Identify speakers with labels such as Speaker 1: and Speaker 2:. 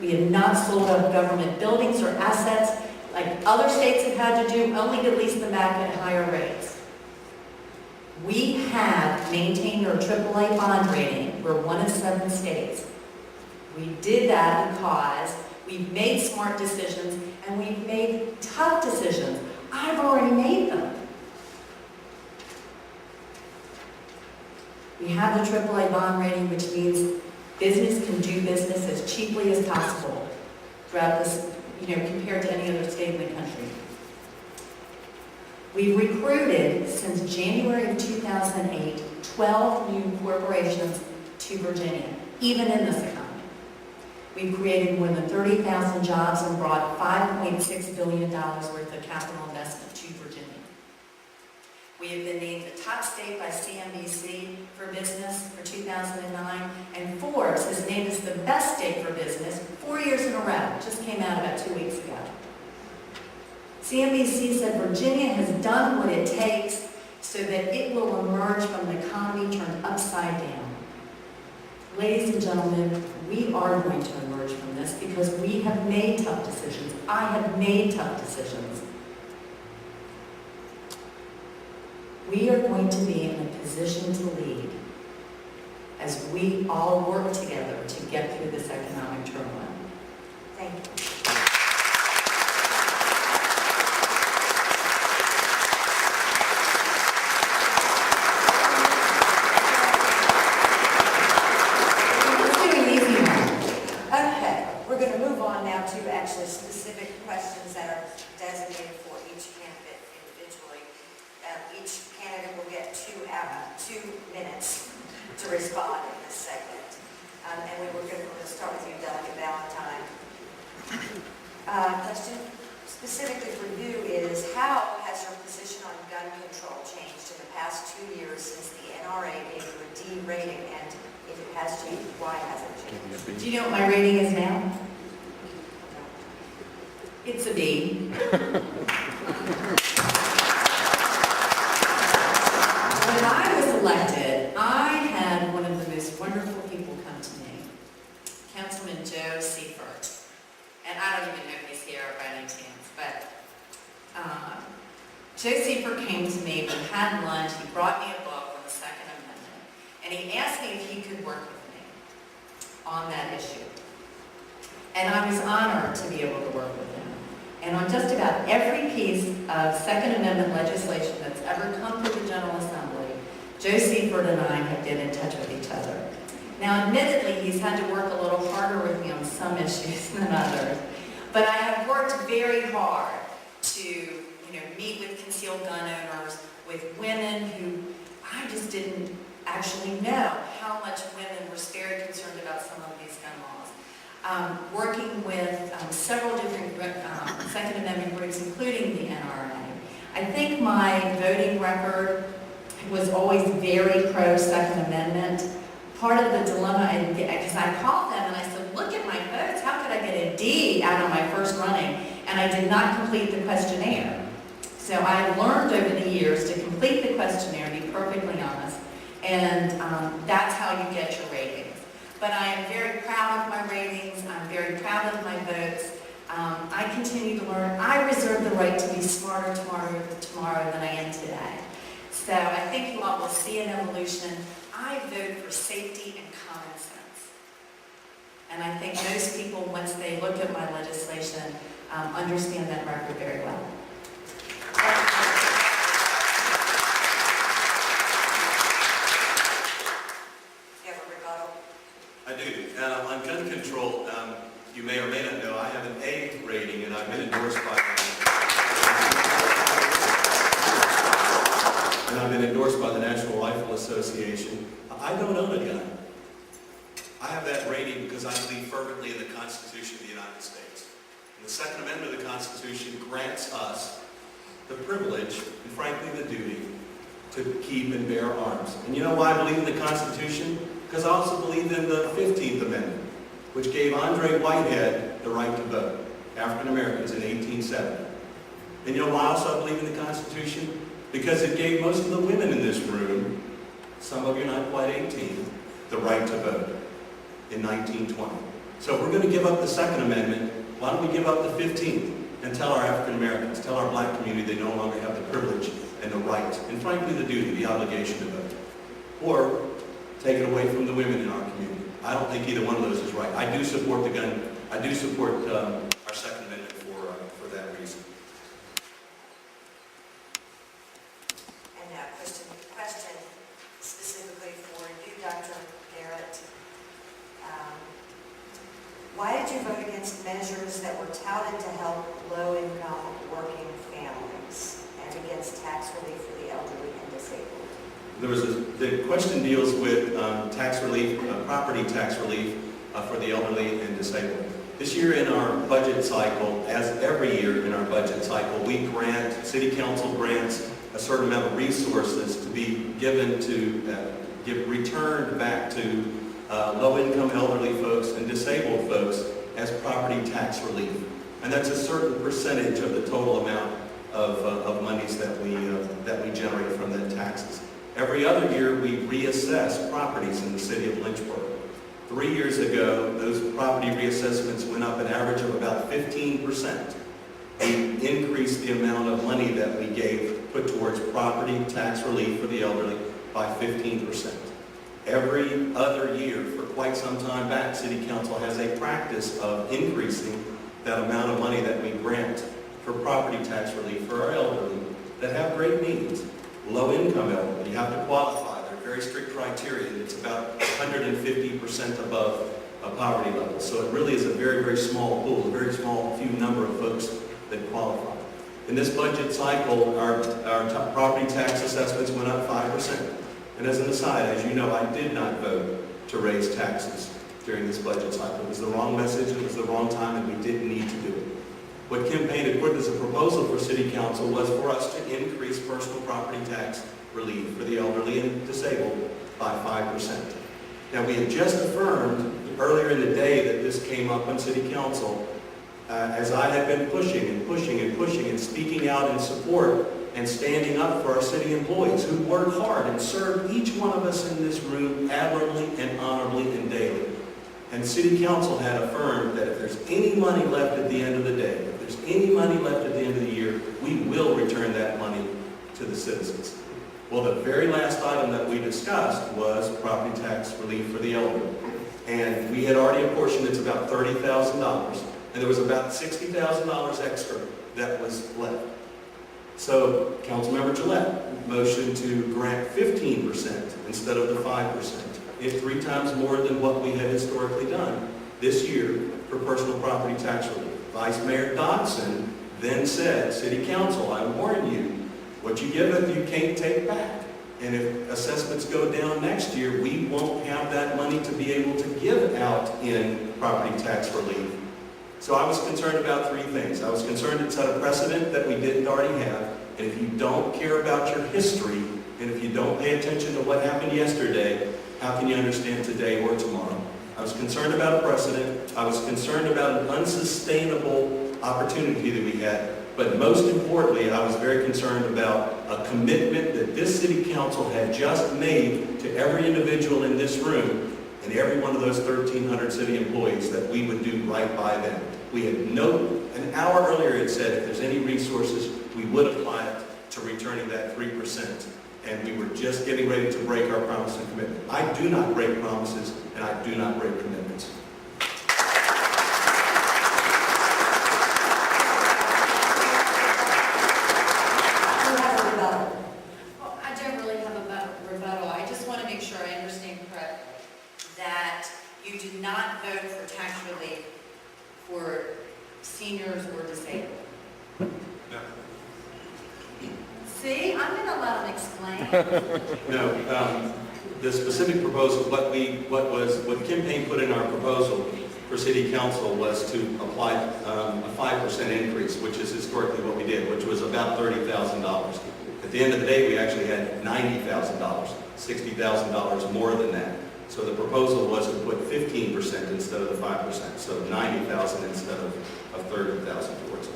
Speaker 1: We have not sold up government buildings or assets like other states have had to do, only to lease them back at higher rates. We have maintained our AAA bond rating. We're one of 7 states. We did that because we've made smart decisions and we've made tough decisions. I've already made them. We have the AAA bond rating, which means business can do business as cheaply as possible throughout this, compared to any other state in the country. We've recruited, since January of 2008, 12 new corporations to Virginia, even in this economy. We've created more than 30,000 jobs and brought $5.6 billion worth of capital investment to Virginia. We have been named the top state by CNBC for business for 2009, and Forbes has named us the best state for business 4 years in a row. It just came out about 2 weeks ago. CNBC said Virginia has done what it takes so that it will emerge from the economy turned upside down. Ladies and gentlemen, we are going to emerge from this because we have made tough decisions. I have made tough decisions. We are going to be in a position to lead as we all work together to get through this economic turmoil. Thank you.
Speaker 2: Specific questions that are designated for each candidate individually. Each candidate will get 2 minutes to respond in this segment. And we're going to start with you, Delegate Valentine. Question specifically for you is, how has your position on gun control changed in the past 2 years since the NRA gave you a D rating? And if it has changed, why has it changed?
Speaker 1: Do you know what my rating is now? It's a B. When I was elected, I had one of the most wonderful people come to me, Councilman Joe Seifert. And I don't even know if he's here by any chance, but Joe Seifert came to me, we had lunch, he brought me a book on the Second Amendment, and he asked me if he could work with me on that issue. And I was honored to be able to work with him. And on just about every piece of Second Amendment legislation that's ever come through the General Assembly, Joe Seifert and I have been in touch with each other. Now, admittedly, he's had to work a little harder with me on some issues than others, but I have worked very hard to, meet with concealed gun owners, with women who I just didn't actually know how much women were very concerned about some of these gun laws. Working with several different Second Amendment groups, including the NRA. I think my voting record was always very pro-Second Amendment. Part of the dilemma, because I called them and I said, look at my votes, how could I get a D out of my first running? And I did not complete the questionnaire. So I've learned over the years to complete the questionnaire, to be perfectly honest, and that's how you get your ratings. But I am very proud of my ratings. I'm very proud of my votes. I continue to learn. I reserve the right to be smarter tomorrow than I am today. So I think you all will see an evolution. I vote for safety and common sense. And I think most people, once they look at my legislation, understand that record very well.
Speaker 3: I do. On gun control, you may or may not know, I have an A rating, and I've been endorsed by the National Rifle Association. I don't own a gun. I have that rating because I believe fervently in the Constitution of the United States. And the Second Amendment of the Constitution grants us the privilege and, frankly, the duty to keep and bear arms. And you know why I believe in the Constitution? Because I also believe in the 15th Amendment, which gave Andre Whitehead the right to vote, African Americans, in 1870. And you know why also I believe in the Constitution? Because it gave most of the women in this room, some of you not quite 18, the right to vote in 1920. So if we're going to give up the Second Amendment, why don't we give up the 15th and tell our African Americans, tell our black community they no longer have the privilege and the right, and frankly the duty, the obligation to vote. Or take it away from the women in our community. I don't think either one of those is right. I do support the gun, I do support our Second Amendment for that reason.
Speaker 2: And now, question specifically for you, Dr. Garrett. Why did you vote against measures that were touted to help low-income working families and against tax relief for the elderly and disabled?
Speaker 3: The question deals with tax relief, property tax relief for the elderly and disabled. This year in our budget cycle, as every year in our budget cycle, we grant, City Council grants a certain amount of resources to be given to, returned back to low-income elderly folks and disabled folks as property tax relief. And that's a certain percentage of the total amount of monies that we generate from the taxes. Every other year, we reassess properties in the city of Lynchburg. 3 years ago, those property reassessments went up an average of about 15%. We increased the amount of money that we put towards property tax relief for the elderly by 15%. Every other year, for quite some time back, City Council has a practice of increasing that amount of money that we grant for property tax relief for our elderly that have great needs. Low-income elderly, you have to qualify. There are very strict criteria. It's about 150% above a poverty level. So it really is a very, very small pool, a very small few number of folks that qualify. In this budget cycle, our property tax assessments went up 5%. And as an aside, as you know, I did not vote to raise taxes during this budget cycle. It was the wrong message, it was the wrong time, and we didn't need to do it. What Kim Payne put as a proposal for City Council was for us to increase personal property tax relief for the elderly and disabled by 5%. Now, we had just affirmed earlier in the day that this came up on City Council as I had been pushing and pushing and pushing and speaking out in support and standing up for our city employees who work hard and serve each one of us in this room admirably and honorably and daily. And City Council had affirmed that if there's any money left at the end of the day, if there's any money left at the end of the year, we will return that money to the citizens. Well, the very last item that we discussed was property tax relief for the elderly. And we had already apportioned it's about $30,000, and there was about $60,000 extra that was left. So Councilmember Gillette motioned to grant 15% instead of the 5%. It's 3 times more than what we had historically done this year for personal property tax relief. Vice Mayor Dodson then said, City Council, I warn you, what you give us, you can't take back. And if assessments go down next year, we won't have that money to be able to give out in property tax relief. So I was concerned about 3 things. I was concerned it set a precedent that we didn't already have. And if you don't care about your history, and if you don't pay attention to what happened yesterday, how can you understand today or tomorrow? I was concerned about a precedent. I was concerned about an unsustainable opportunity that we had. But most importantly, I was very concerned about a commitment that this City Council had just made to every individual in this room and every one of those 1,300 city employees that we would do right by them. We had an hour earlier it said if there's any resources, we would apply it to returning that 3%. And we were just getting ready to break our promise and commitment. I do not break promises, and I do not break commitments.
Speaker 1: Well, I don't really have a rebuttal. I just want to make sure I understand correctly that you did not vote for tax relief for seniors or disabled.
Speaker 3: No.
Speaker 1: See, I'm going to let him explain.
Speaker 3: No, the specific proposal, what Kim Payne put in our proposal for City Council was to apply a 5% increase, which is historically what we did, which was about $30,000. At the end of the day, we actually had $90,000, $60,000 more than that. So the proposal was to put 15% instead of the 5%, so $90,000 instead of $30,000 towards it.